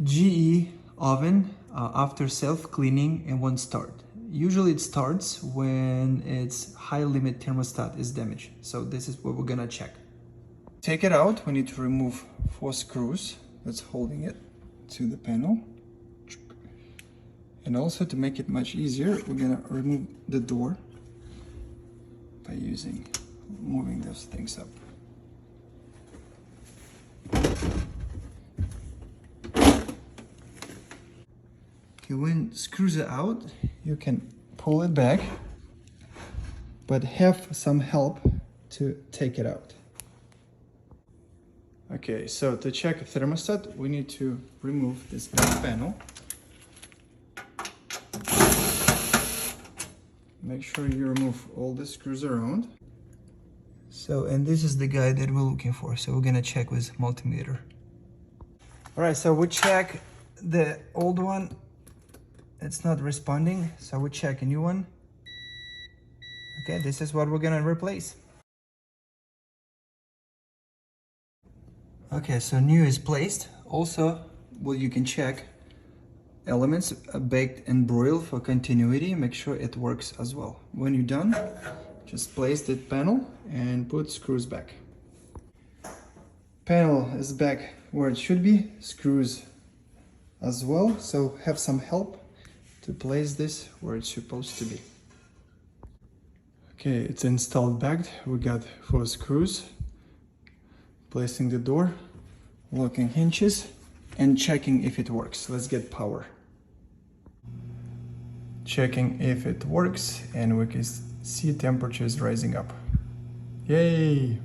GE oven after self-cleaning and won't start. Usually it starts when its high limit thermostat is damaged. So this is what we're gonna check. Take it out, we need to remove 4 screws that's holding it to the panel. And also, to make it much easier, we're gonna remove the door by moving those things up. Okay, when screws are out, you can pull it back, but have some help to take it out. Okay, so to check a thermostat, we need to remove this back panel. Make sure you remove all the screws around. So, and this is the guide that we're looking for. So we're gonna check with multimeter. All right, so we check the old one. It's not responding, so we check a new one. Okay, this is what we're gonna replace. Okay, so new is placed. Also, well, you can check elements baked and broiled for continuity. Make sure it works as well. When you're done, just place the panel and put screws back. Panel is back where it should be, screws as well, so have some help to place this where it's supposed to be. Okay, it's installed back. We got 4 screws. Placing the door, locking hinges, and checking if it works. Let's get power. Checking if it works, and we can see temperatures rising up. Yay!